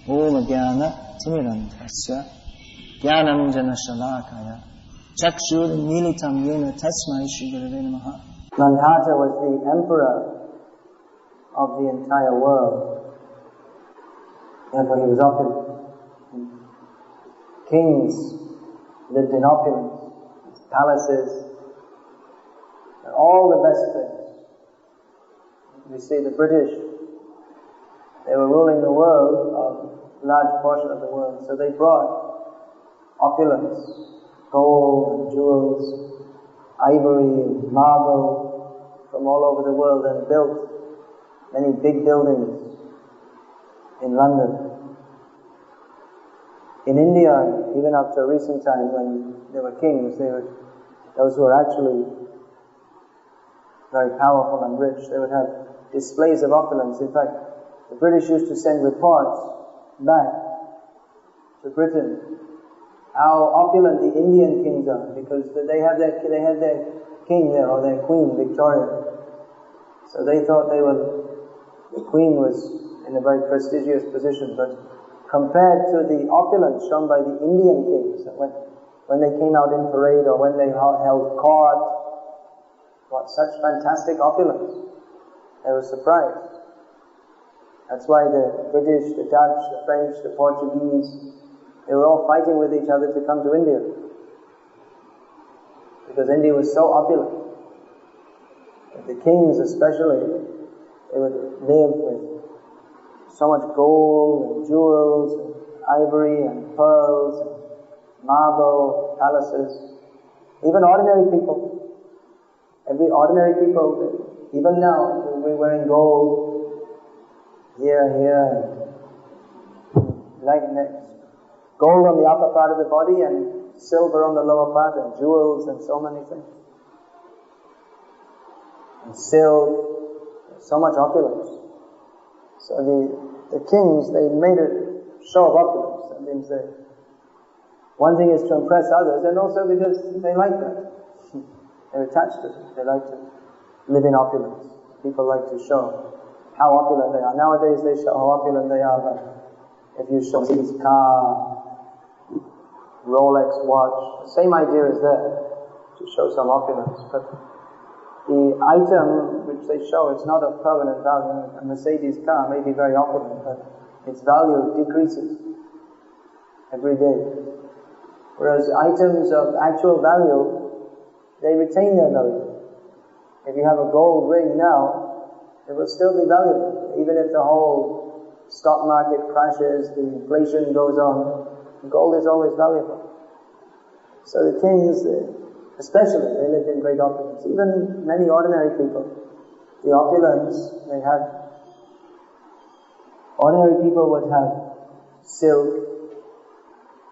Om Jnana Timirandhasya Jnananjana Shalakaya Chakshur Militam Yena Tasmai Shri Gurave Namaha. Gandhata was the emperor of the entire world. Therefore he was opulent. Kings lived in opulence, palaces, and all the best things. We see the British, they were ruling the world, a large portion of the world, so they brought opulence, gold and jewels, ivory and marble from all over the world and built many big buildings in London. In India, even up to a recent time when there were kings, those who were actually very powerful and rich, they would have displays of opulence. In fact, the British used to send reports back to Britain how opulent the Indian kings are, because they had their king there, or their queen, Victoria. So they thought the queen was in a very prestigious position, but compared to the opulence shown by the Indian kings, when they came out in parade or when they held court, what such fantastic opulence. They were surprised. That's why the British, the Dutch, the French, the Portuguese, they were all fighting with each other to come to India. Because India was so opulent. The kings especially, they would live with so much gold and jewels and ivory and pearls and marble palaces. Even ordinary people, even now, we're wearing gold here, like gold on the upper part of the body and silver on the lower part, and jewels and so many things. And silk, so much opulence. So the kings, they made a show of opulence. That means one thing is to impress others, and also because they like that. They're attached to it. They like to live in opulence. People like to show how opulent they are. Nowadays they show how opulent they are, but if you show his car, Rolex watch, the same idea is there, to show some opulence. But the item which they show, it's not of permanent value. A Mercedes car may be very opulent, but its value decreases every day. Whereas items of actual value, they retain their value. If you have a gold ring now, it will still be valuable. Even if the whole stock market crashes, the inflation goes on, gold is always valuable. So the kings, especially, they lived in great opulence. Even many ordinary people, the opulence they had, ordinary people would have silk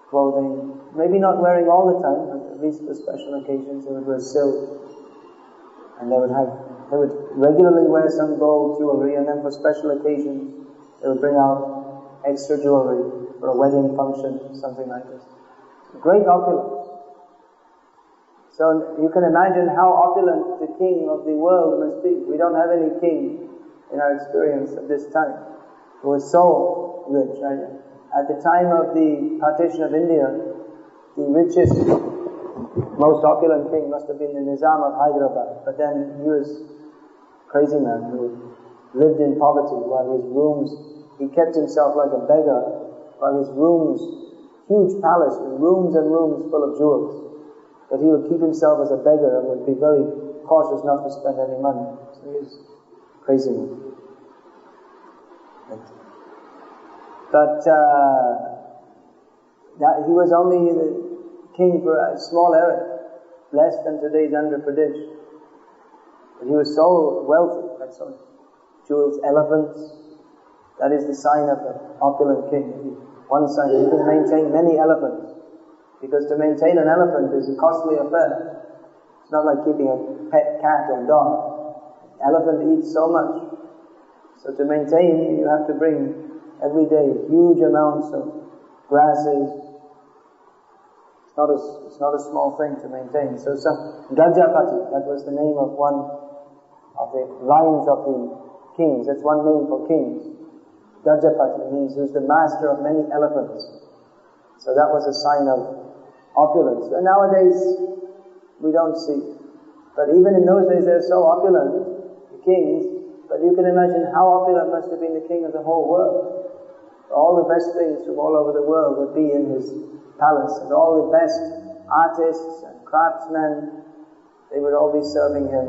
clothing, maybe not wearing all the time, but at least for special occasions they would wear silk. And they would regularly wear some gold jewelry, and then for special occasions they would bring out extra jewelry for a wedding function, something like this. Great opulence. So you can imagine how opulent the king of the world must be. We don't have any king in our experience of this time who was so rich. At the time of the partition of India, the richest, most opulent king must have been the Nizam of Hyderabad. But then he was a crazy man who lived in poverty, while his rooms, he kept himself like a beggar, while his rooms, huge palace with rooms and rooms full of jewels. But he would keep himself as a beggar and would be very cautious not to spend any money. So he was crazy man. But he was only the king for a small area, less than today's Andhra Pradesh. But he was so wealthy, like so jewels, elephants. That is the sign of an opulent king. One sign, he can maintain many elephants. Because to maintain an elephant is a costly affair. It's not like keeping a pet cat or dog. Elephant eats so much. So to maintain, you have to bring every day huge amounts of grasses. It's not a small thing to maintain. So Gajapati, that was the name of one of the lines of the kings. That's one name for kings. Gajapati means who's the master of many elephants. So that was a sign of opulence. And nowadays, we don't see. But even in those days, they're so opulent, the kings, but you can imagine how opulent must have been the king of the whole world. All the best things from all over the world would be in his palace, and all the best artists and craftsmen, they would all be serving him.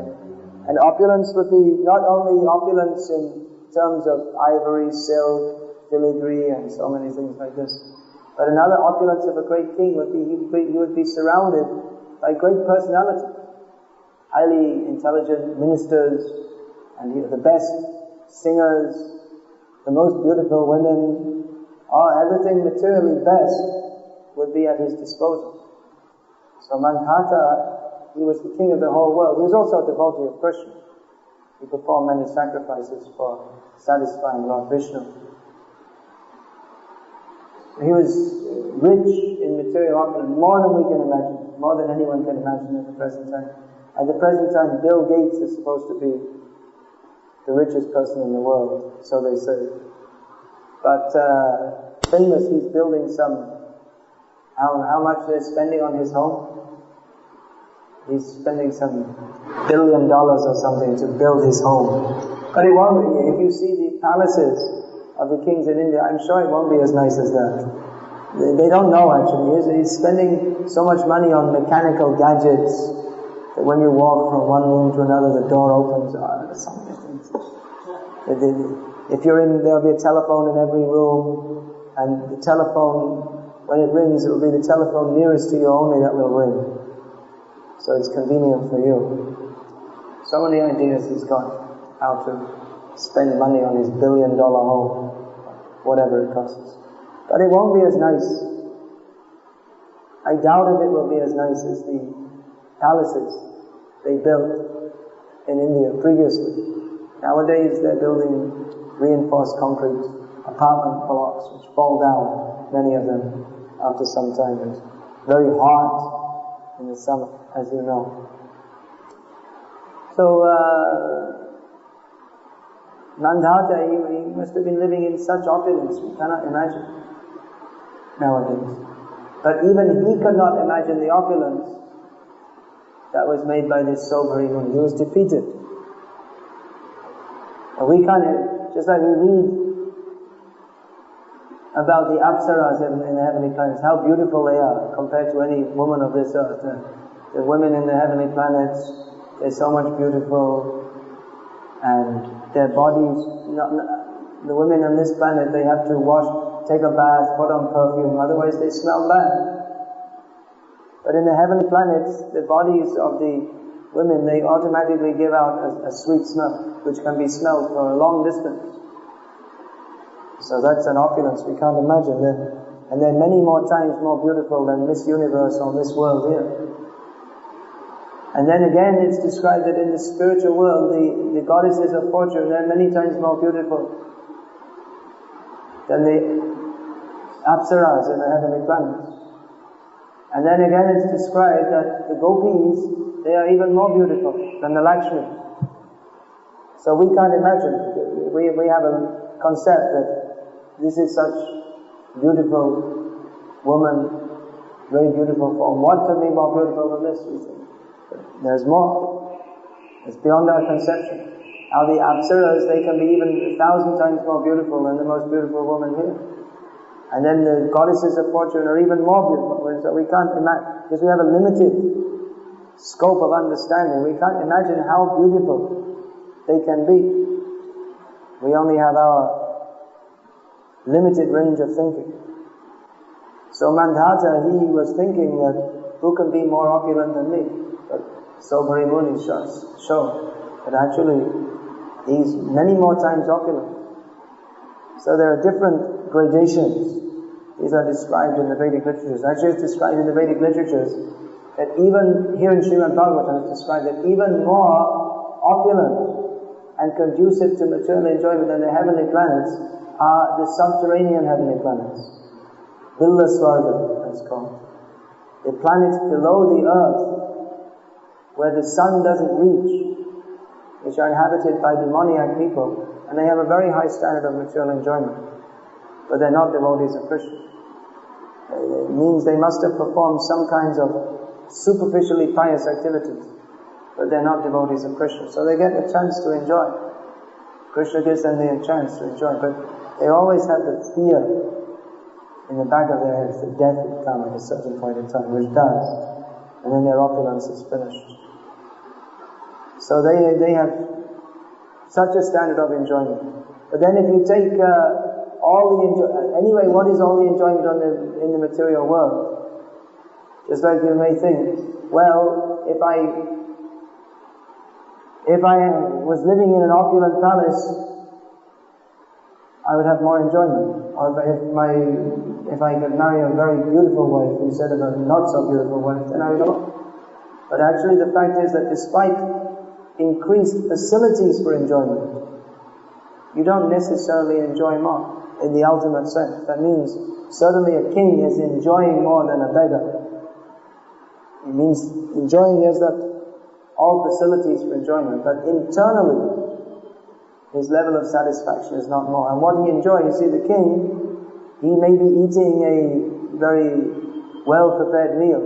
And opulence would be not only opulence in terms of ivory, silk, filigree, and so many things like this, but another opulence of a great king would be he would be surrounded by great personalities, highly intelligent ministers, and the best singers, the most beautiful women, everything materially best would be at his disposal. So Mandhata, he was the king of the whole world. He was also a devotee of Krishna. He performed many sacrifices for satisfying Lord Vishnu. He was rich in material opulence, more than we can imagine, more than anyone can imagine at the present time. At the present time, Bill Gates is supposed to be the richest person in the world, so they say. But famous, he's building how much they're spending on his home? He's spending some $1 billion or something to build his home. But it won't be. If you see the palaces of the kings in India, I'm sure it won't be as nice as that. They don't know actually. He's spending so much money on mechanical gadgets that when you walk from one room to another, the door opens. If you're in, there'll be a telephone in every room, and the telephone, when it rings, it will be the telephone nearest to you only that will ring. So it's convenient for you. So many ideas he's got how to spend money on his $1 billion home, whatever it costs. But it won't be as nice. I doubt if it will be as nice as the palaces they built in India previously. Nowadays they're building reinforced concrete apartment blocks which fall down, many of them, after some time. It's very hot in the summer, as you know. So Nandhata, he must have been living in such opulence, we cannot imagine nowadays. But even he could not imagine the opulence that was made by this sobering one. He was defeated. And we can't, just like we read about the Apsaras in the heavenly planets, how beautiful they are compared to any woman of this earth. The women in the heavenly planets, they're so much beautiful, and their bodies, the women on this planet, they have to wash, take a bath, put on perfume, otherwise they smell bad. But in the heavenly planets, the bodies of the women, they automatically give out a sweet smell, which can be smelled for a long distance. So that's an opulence we can't imagine. And they're many more times more beautiful than Miss Universe or Miss World here. And then again it's described that in the spiritual world, the goddesses of fortune, they're many times more beautiful than the Apsaras in the heavenly planets. And then again it's described that the gopis, they are even more beautiful than the Lakshmi. So we can't imagine. We have a concept that this is such beautiful woman, very beautiful form. What could be more beautiful than this, we think? But there's more. It's beyond our conception. How the Apsaras, they can be even 1,000 times more beautiful than the most beautiful woman here. And then the goddesses of fortune are even more beautiful. So we can't imagine, because we have a limited scope of understanding. We can't imagine how beautiful they can be. We only have our limited range of thinking. So Mandhata, he was thinking that who can be more opulent than me? But Sobari Muni showed that actually he's many more times opulent. So there are different gradations. These are described in the Vedic literatures. Actually it's described in the Vedic literatures that even here in Srimad Bhagavatam it's described that even more opulent and conducive to material enjoyment than the heavenly planets are the subterranean heavenly planets. Villa Svarga, that's called. The planets below the earth, where the sun doesn't reach, which are inhabited by demoniac people, and they have a very high standard of material enjoyment. but they're not devotees of Krishna. It means they must have performed some kinds of superficially pious activities, but they're not devotees of Krishna. So they get a chance to enjoy. Krishna gives them the chance to enjoy, but they always have the fear in the back of their heads that death will come at a certain point in time, which does, and then their opulence is finished. So they have such a standard of enjoyment. But then if you take anyway, what is all the enjoyment in the material world? Just like you may think, well, if I was living in an opulent palace, I would have more enjoyment. Or if I could marry a very beautiful wife instead of a not so beautiful wife, then I would not. But actually the fact is that despite increased facilities for enjoyment, you don't necessarily enjoy more in the ultimate sense. That means certainly a king is enjoying more than a beggar. It means enjoying is that all facilities for enjoyment, but internally his level of satisfaction is not more. And what he enjoys, you see, the king, he may be eating a very well-prepared meal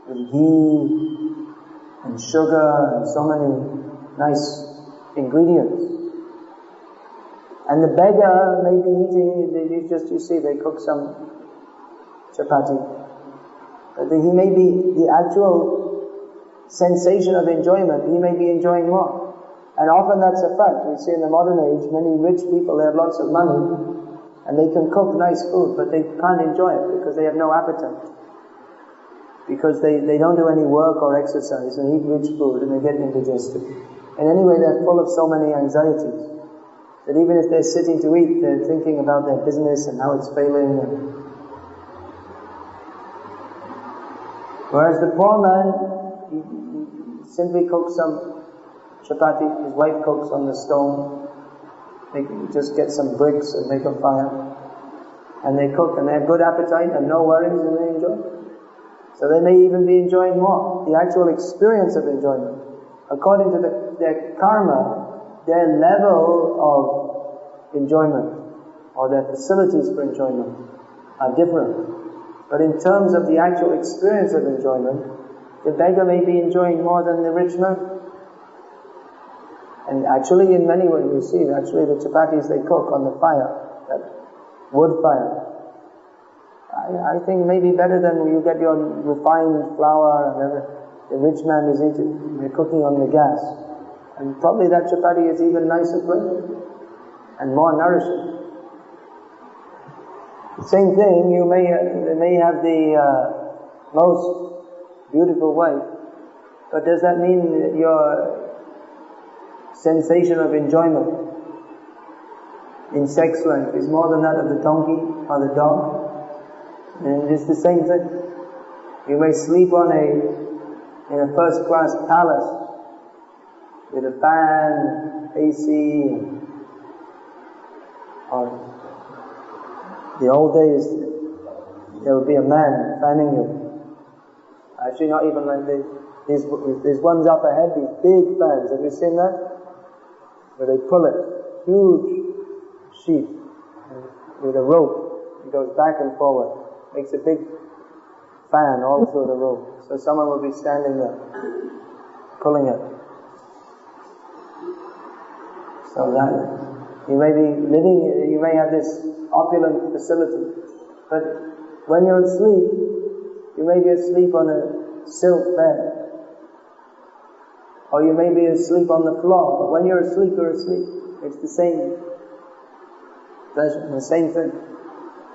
with ghee and sugar and so many nice ingredients. And the beggar may be eating, you see, they cook some chapati. But he may be, the actual sensation of enjoyment, he may be enjoying more. And often that's a fact. We see in the modern age, many rich people, they have lots of money, and they can cook nice food, but they can't enjoy it because they have no appetite. Because they don't do any work or exercise and eat rich food and they get indigested. And anyway, they're full of so many anxieties that even if they're sitting to eat, they're thinking about their business and how it's failing. Whereas the poor man, he simply cooks some chapati, his wife cooks on the stone. They just get some bricks and make a fire. And they cook and they have good appetite and no worries and they enjoy. So they may even be enjoying more. The actual experience of enjoyment. According to their karma, their level of enjoyment or their facilities for enjoyment are different. But in terms of the actual experience of enjoyment, the beggar may be enjoying more than the rich man. And actually in many ways we see, actually the chapatis they cook on the fire, that wood fire, I think maybe better than you get your refined flour and the rich man is eating, they're cooking on the gas. And probably that chapati is even nicer flavored and more nourishing. The same thing, you may have the most beautiful wife, but does that mean that your sensation of enjoyment in sex life is more than that of the donkey or the dog? And it's the same thing. You may sleep in a first-class palace with a fan, AC, or the old days, there would be a man fanning you. Actually, not even like this. There's ones up ahead, these big fans. Have you seen that? Where they pull it, huge sheet with a rope. It goes back and forward. Makes a big fan all through the rope. So someone will be standing there, pulling it. So that you may be living, you may have this opulent facility, but when you're asleep, you may be asleep on a silk bed, or you may be asleep on the floor. But when you're asleep, you're asleep. It's the same pleasure, the same thing.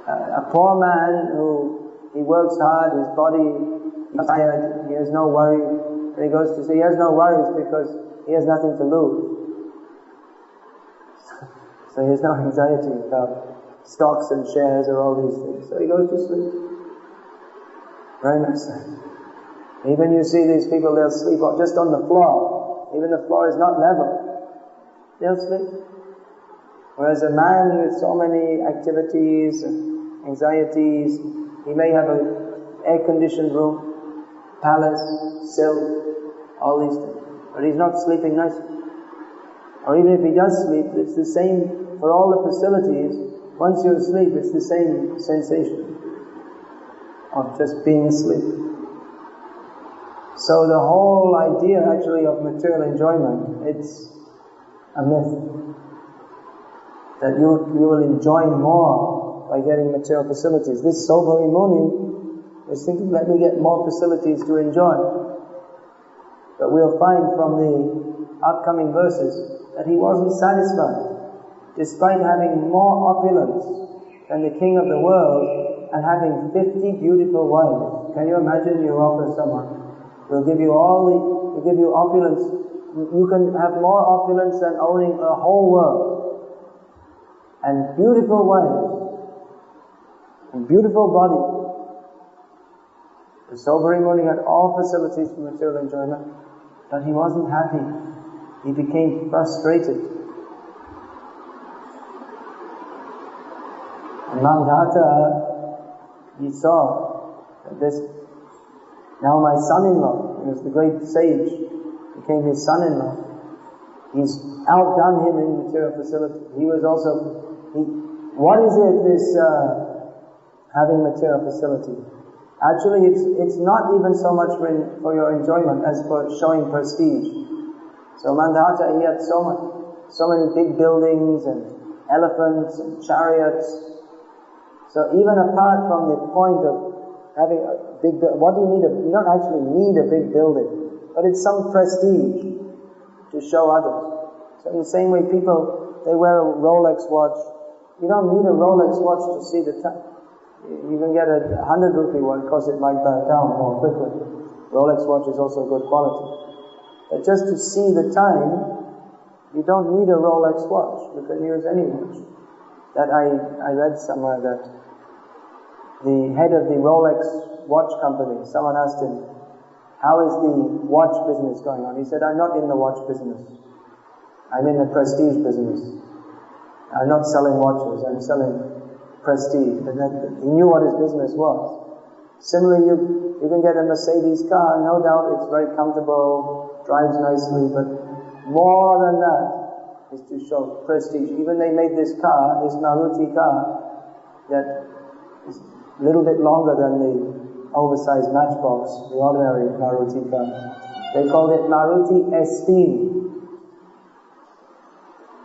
A poor man who he works hard, his body is tired, he has no worry. When he goes to sleep, he has no worries because he has nothing to lose. So he has no anxiety about stocks and shares or all these things. So he goes to sleep. Very nice. Even you see these people, they'll sleep just on the floor. Even the floor is not level. They'll sleep. Whereas a man with so many activities and anxieties, he may have an air-conditioned room, palace, silk, all these things. But he's not sleeping nicely. Or even if he does sleep, it's the same for all the facilities, once you're asleep, it's the same sensation of just being asleep. So the whole idea actually of material enjoyment, it's a myth. That you will enjoy more by getting material facilities. This Sobhari Muni was thinking, let me get more facilities to enjoy. But we'll find from the upcoming verses that he wasn't satisfied. Despite having more opulence than the king of the world and having 50 beautiful wives. Can you imagine you offer someone, we'll give you opulence. You can have more opulence than owning a whole world. And beautiful wives, and beautiful body. The Sobhari Muni had all facilities for material enjoyment, but he wasn't happy. He became frustrated. And Mandhata, he saw that this, now my son-in-law, he was the great sage, became his son-in-law. He's outdone him in material facility. He was also, what is it, this having material facility? Actually, it's not even so much for your enjoyment as for showing prestige. So Mandhata, he had so many big buildings and elephants and chariots. So even apart from the point of having a big, what do you need? You don't actually need a big building, but it's some prestige to show others. So in the same way, people, they wear a Rolex watch. You don't need a Rolex watch to see the time. You can get a 100 rupee one because it might burn down more quickly. Rolex watch is also good quality. But just to see the time, you don't need a Rolex watch. You can use any watch. That I read somewhere that the head of the Rolex watch company, someone asked him, how is the watch business going on? He said, I'm not in the watch business. I'm in the prestige business. I'm not selling watches, I'm selling prestige. And he knew what his business was. Similarly, you can get a Mercedes car, no doubt it's very comfortable, drives nicely, but more than that is to show prestige. Even they made this car, this Maruti car, that is a little bit longer than the oversized Matchbox, the ordinary Maruti car. They called it Maruti Esteem.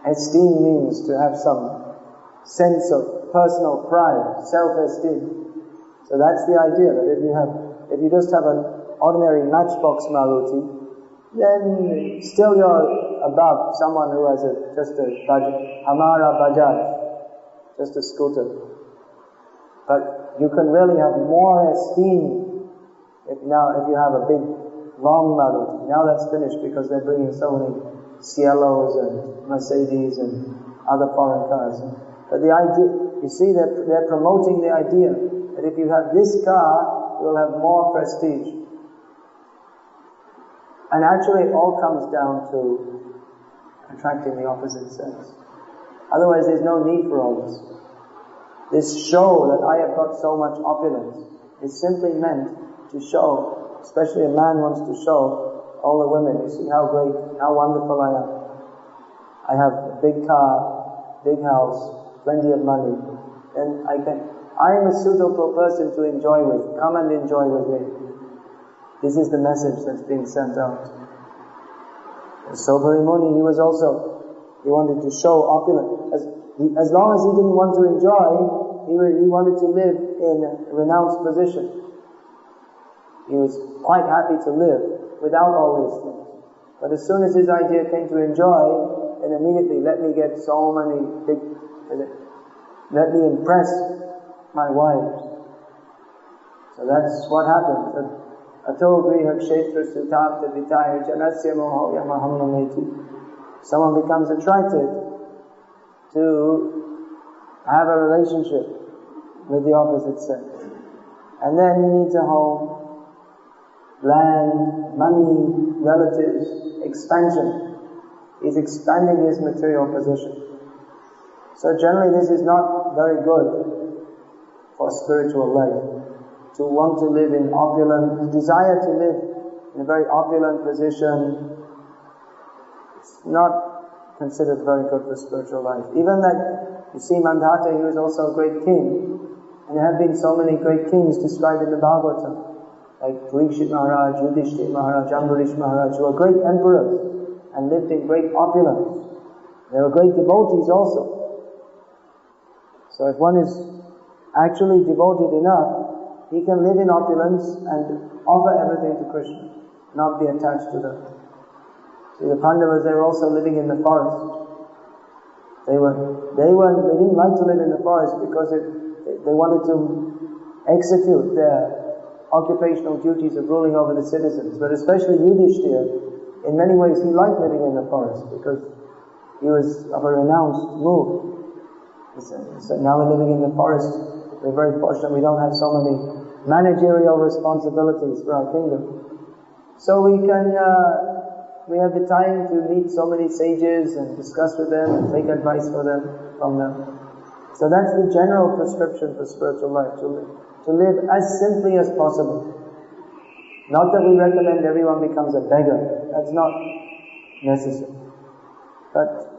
Esteem means to have some sense of personal pride, self-esteem. So that's the idea, that if you just have an ordinary Matchbox Maruti, then still you're above someone who has just a Hamara Bajaj, just a scooter. But you can really have more esteem if you have a big, long Maruti. Now that's finished because they're bringing so many Cielos and Mercedes and other foreign cars. But the idea, you see, they're promoting the idea that if you have this car, you'll have more prestige. And actually it all comes down to attracting the opposite sex. Otherwise there's no need for all this. This show that I have got so much opulence is simply meant to show, especially a man wants to show all the women, you see how great, how wonderful I am. I have a big car, big house, plenty of money, and I am a suitable person to enjoy with. Come and enjoy with me. This is the message that's being sent out. Sobhari Muni, he wanted to show opulence. As long as he didn't want to enjoy, he wanted to live in a renounced position. He was quite happy to live without all these things. But as soon as his idea came to enjoy, then immediately, let me get so many big, let me impress my wives. So that's what happened. Ato griha kshetra sutapta vitaya janasya moho yamahamameti. Someone becomes attracted to have a relationship with the opposite sex. And then he needs a home, land, money, relatives, expansion. He's expanding his material position. So generally this is not very good for spiritual life. To want to live in opulent, desire to live in a very opulent position, it's not considered very good for spiritual life. Even that You see Mandhata, he was also a great king. And there have been so many great kings described in the Bhagavatam, like Parikshit Maharaj, Yudhishthira Maharaj, Ambarish Maharaj, who were great emperors and lived in great opulence. They were great devotees also. So if one is actually devoted enough, he can live in opulence and offer everything to Krishna, not be attached to that. See, the Pandavas, they were also living in the forest. They didn't like to live in the forest because they wanted to execute their occupational duties of ruling over the citizens. But especially Yudhishthira, in many ways he liked living in the forest because he was of a renounced mood. So now we're living in the forest, we're very fortunate we don't have so many managerial responsibilities for our kingdom. So we have the time to meet so many sages and discuss with them and take advice from them. So that's the general prescription for spiritual life, to live as simply as possible. Not that we recommend everyone becomes a beggar, that's not necessary. But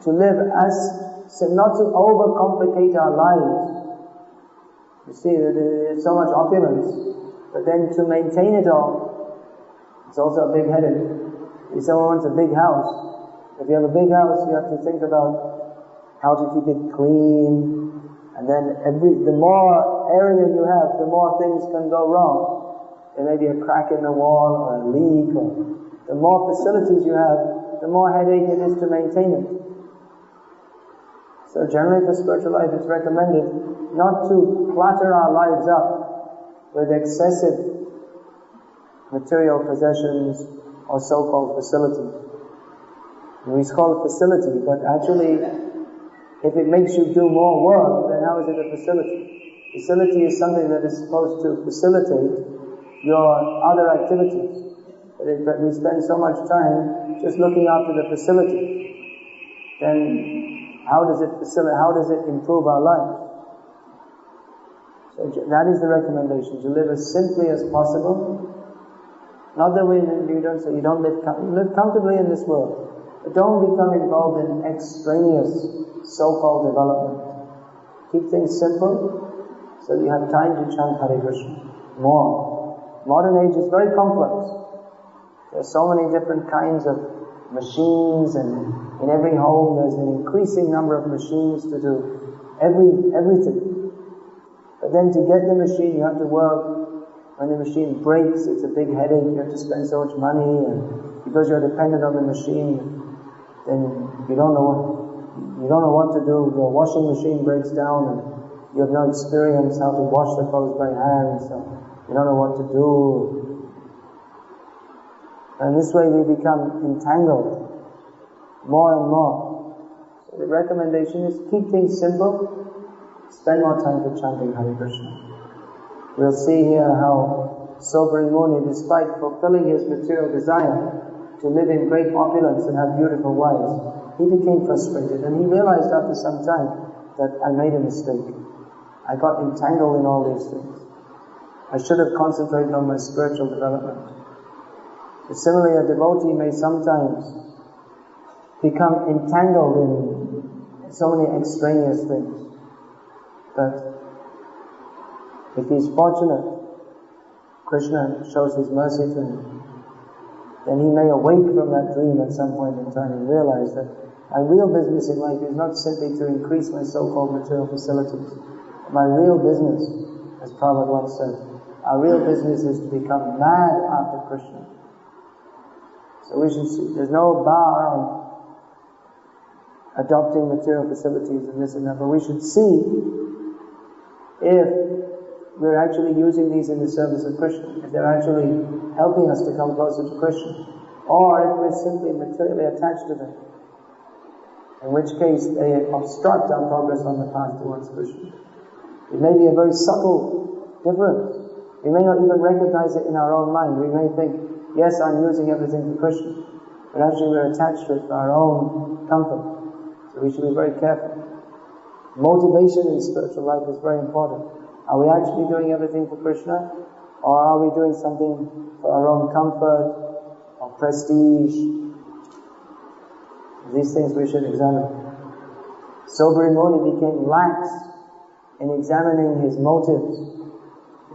to live not to overcomplicate our lives. You see, there's so much opulence, but then to maintain it all, it's also a big headache. If someone wants a big house, if you have a big house, you have to think about how to keep it clean, and then the more area you have, the more things can go wrong. There may be a crack in the wall or a leak, or the more facilities you have, the more headache it is to maintain it. So generally for spiritual life it's recommended not to clutter our lives up with excessive material possessions or so-called facilities. We call it facility, but actually if it makes you do more work, then how is it a facility? Facility is something that is supposed to facilitate your other activities. But we spend so much time just looking after the facility. Then how does it improve our life? So that is the recommendation, to live as simply as possible. Not that you don't live comfortably in this world, but don't become involved in extraneous so-called development. Keep things simple so that you have time to chant Hare Krishna more. Modern age is very complex. There are so many different kinds of machines, and in every home there's an increasing number of machines to do everything. But then to get the machine you have to work. When the machine breaks, it's a big headache, you have to spend so much money, and because you're dependent on the machine, then you don't know what to do. Your washing machine breaks down and you have no experience how to wash the clothes by hand, so you don't know what to do. And this way we become entangled more and more. So the recommendation is keep things simple, spend more time for chanting Hare Krishna. We'll see here how Sobri Muni, despite fulfilling his material desire to live in great opulence and have beautiful wives, he became frustrated and he realized after some time that I made a mistake. I got entangled in all these things. I should have concentrated on my spiritual development. But similarly, a devotee may sometimes become entangled in so many extraneous things. But if he's fortunate, Krishna shows his mercy to him, then he may awake from that dream at some point in time and realize that my real business in life is not simply to increase my so-called material facilities. My real business, as Prabhupada once said, our real business is to become mad after Krishna. So we should see, there's no bar on adopting material facilities and this and that, but we should see if we're actually using these in the service of Krishna, if they're actually helping us to come closer to Krishna, or if we're simply materially attached to them, in which case they obstruct our progress on the path towards Krishna. It may be a very subtle difference. We may not even recognize it in our own mind. We may think, yes, I'm using everything for Krishna, but actually we're attached to it for our own comfort. So we should be very careful. Motivation in spiritual life is very important. Are we actually doing everything for Krishna, or are we doing something for our own comfort or prestige? These things we should examine. Sobri Muni became lax in examining his motives.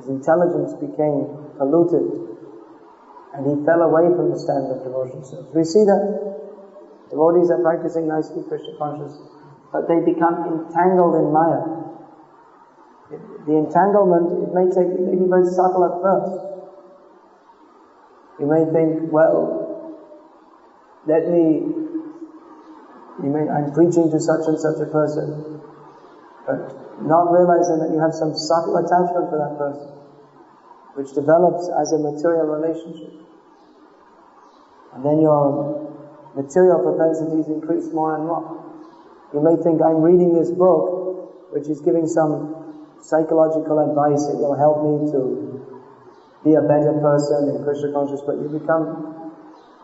His intelligence became polluted, and he fell away from the standard of devotion service. We see that devotees are practicing nicely Krishna consciousness, but they become entangled in Maya. The entanglement, it may be very subtle at first. You may think, well, I'm preaching to such and such a person, but not realizing that you have some subtle attachment for that person, which develops as a material relationship. And then your material propensities increase more and more. You may think, I'm reading this book, which is giving some psychological advice, it will help me to be a better person in Krishna consciousness, but you become,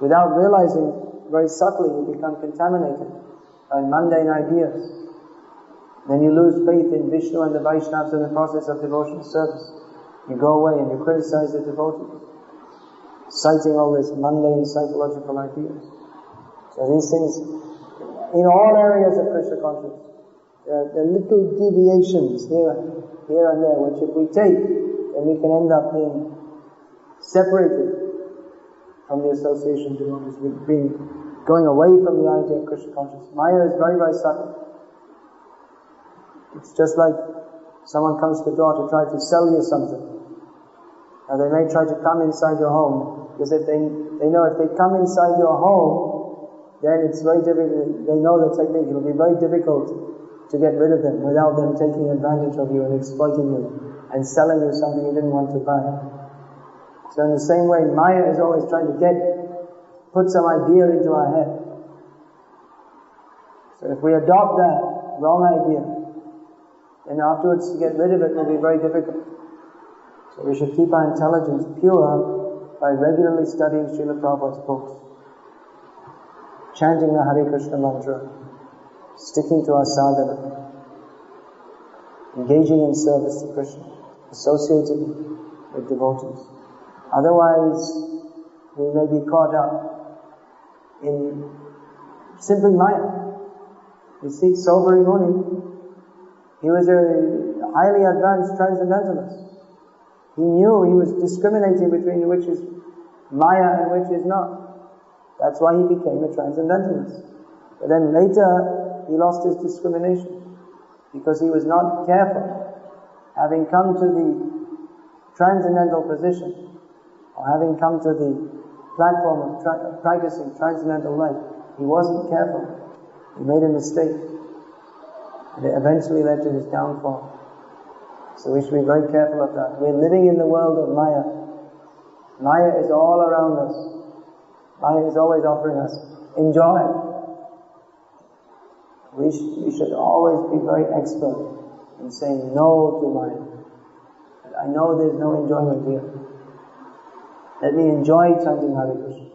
without realizing, very subtly, you become contaminated by mundane ideas. Then you lose faith in Vishnu and the Vaishnavas in the process of devotional service. You go away and you criticize the devotees, citing all these mundane psychological ideas. So these things, in all areas of Krishna consciousness, there are little deviations here and there, which if we take, then we can end up being separated from the association of devotees, going away from the idea of Krishna consciousness. Maya is very, very subtle. It's just like someone comes to the door to try to sell you something. Now they may try to come inside your home, because if they know if they come inside your home, then it's very difficult. They know the technique. It will be very difficult to get rid of them without them taking advantage of you and exploiting you and selling you something you didn't want to buy. So in the same way, Maya is always trying to put some idea into our head. So if we adopt that wrong idea, then afterwards to get rid of it will be very difficult. So we should keep our intelligence pure by regularly studying Srila Prabhupada's books, chanting the Hare Krishna mantra, sticking to our sadhana, engaging in service to Krishna, associating with devotees. Otherwise, we may be caught up in simply Maya. You see, Sobri Muni, he was a highly advanced transcendentalist. He knew he was discriminating between which is Maya and which is not. That's why he became a transcendentalist. But then later, he lost his discrimination because he was not careful. Having come to the transcendental position, or having come to the platform of practicing transcendental life, he wasn't careful. He made a mistake. And it eventually led to his downfall. So we should be very careful of that. We're living in the world of Maya. Maya is all around us. Maya is always offering us enjoy. We should always be very expert in saying no to Maya. I know there's no enjoyment here. Let me enjoy chanting Hare Krishna.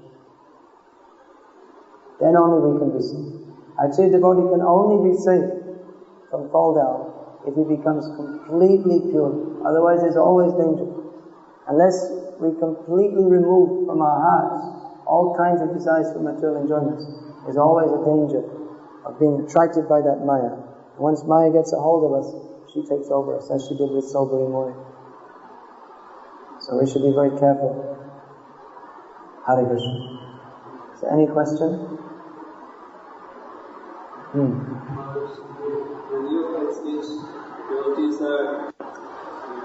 Then only we can be saved. Actually, a devotee can only be saved from fall down if he becomes completely pure. Otherwise there's always danger. Unless we completely remove from our hearts all kinds of desires for material enjoyments, there's always a danger of being attracted by that Maya. Once Maya gets a hold of us, she takes over us, as she did with Sobri Muni. So we should be very careful. Hare Krishna. Is there any question?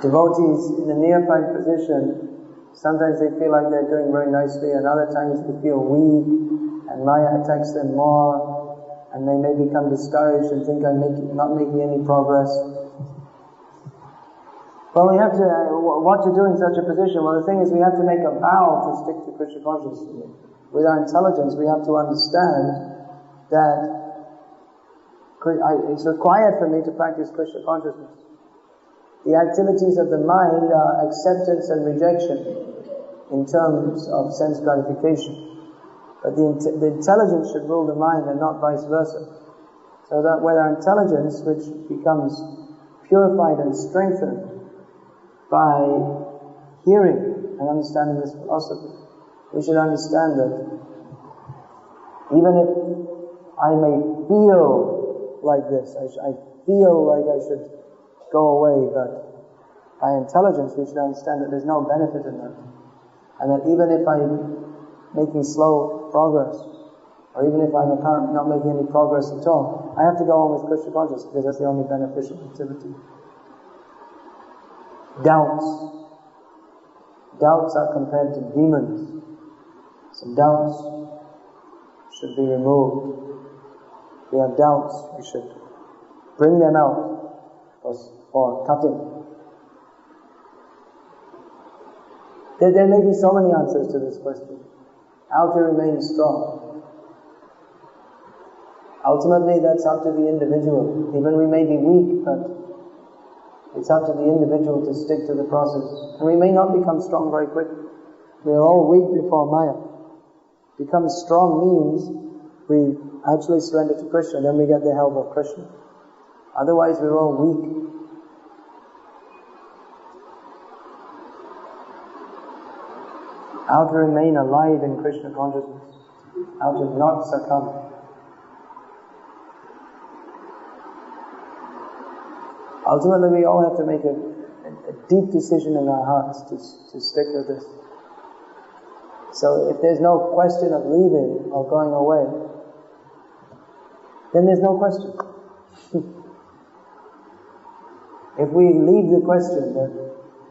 Devotees in the neophyte position, sometimes they feel like they're doing very nicely, and other times they feel weak, and Maya attacks them more, and they may become discouraged and think I'm not making any progress. Well, we have to, what to do in such a position? Well, the thing is we have to make a vow to stick to Krishna consciousness. With our intelligence, we have to understand that it's required for me to practice Krishna consciousness. The activities of the mind are acceptance and rejection in terms of sense gratification. But the intelligence should rule the mind and not vice versa. So that with our intelligence, which becomes purified and strengthened by hearing and understanding this philosophy, we should understand that even if I may feel like this. I feel like I should go away, but by intelligence we should understand that there's no benefit in that. And that even if I'm making slow progress, or even if I'm apparently not making any progress at all, I have to go on with Krishna consciousness because that's the only beneficial activity. Doubts are compared to demons. So doubts should be removed. If we have doubts, we should bring them out for cutting. There may be so many answers to this question. How to remain strong. Ultimately, that's up to the individual. Even we may be weak, but it's up to the individual to stick to the process. And we may not become strong very quickly. We are all weak before Maya. Become strong means we actually surrender to Krishna, then we get the help of Krishna. Otherwise, we're all weak. How to remain alive in Krishna consciousness. How to not succumb. Ultimately, we all have to make a deep decision in our hearts to stick with this. So if there's no question of leaving or going away, then there's no question. If we leave the question that,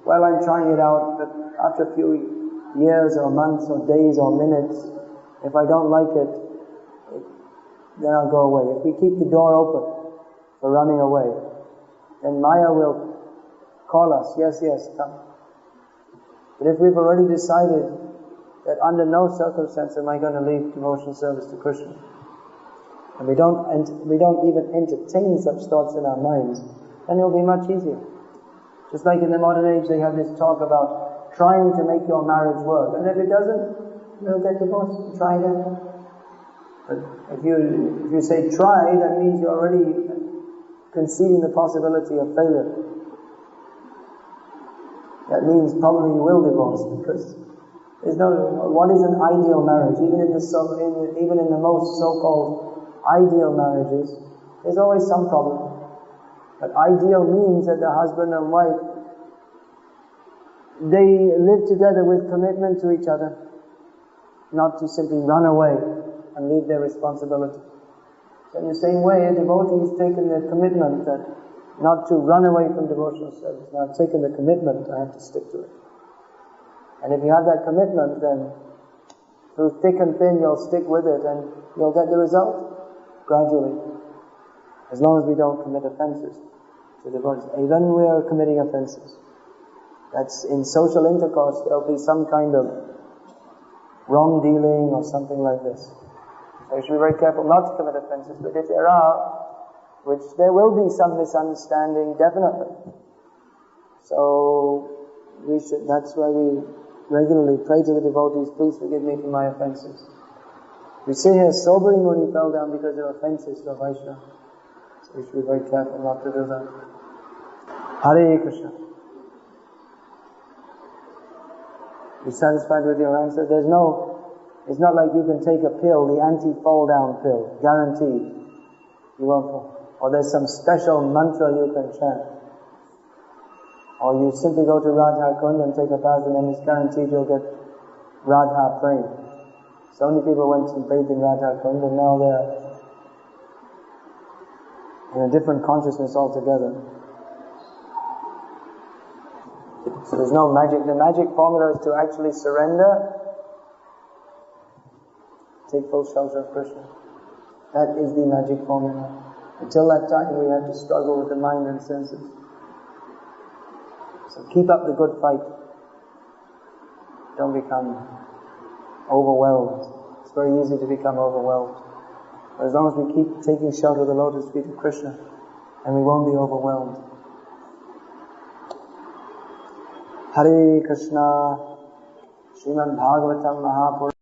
well, I'm trying it out, but after a few years or months or days or minutes, if I don't like it, then I'll go away. If we keep the door open for running away, then Maya will call us, yes, come. But if we've already decided that under no circumstance am I going to leave devotional service to Krishna, and we don't even entertain such thoughts in our minds, then it will be much easier. Just like in the modern age they have this talk about trying to make your marriage work, and if it doesn't, you'll get divorced. Try again. But if you say try, that means you're already conceding the possibility of failure. That means probably you will divorce, because there's what is an ideal marriage? Even in the most so-called ideal marriages, there's always some problem. But ideal means that the husband and wife, they live together with commitment to each other, not to simply run away and leave their responsibility. So in the same way, a devotee has taken the commitment that not to run away from devotional service. Now I've taken the commitment, I have to stick to it. And if you have that commitment, then through thick and thin you'll stick with it and you'll get the result gradually. As long as we don't commit offenses to devotees. Even we are committing offenses. That's in social intercourse, there'll be some kind of wrong dealing or something like this. So we should be very careful not to commit offenses, but if there are, which there will be some misunderstanding, definitely. So that's why we regularly pray to the devotees, please forgive me for my offenses. We see here, Sobari Muni fell down because of offenses to a Vaishnava. So we should be very careful not to do that. Hare Krishna. You satisfied with your answer? It's not like you can take a pill, the anti-fall down pill, guaranteed. You won't fall. Or there's some special mantra you can chant. Or you simply go to Radha Kund and take a bath and then it's guaranteed you'll get Radha praying. So many people went and bathed in Radha Kund and now they're in a different consciousness altogether. So there's no magic. The magic formula is to actually surrender, take full shelter of Krishna. That is the magic formula. Until that time we have to struggle with the mind and senses. So keep up the good fight. Don't become overwhelmed. It's very easy to become overwhelmed. But as long as we keep taking shelter of the lotus feet of Krishna, and we won't be overwhelmed. Hare Krishna, Srimad Bhagavatam Mahapurana.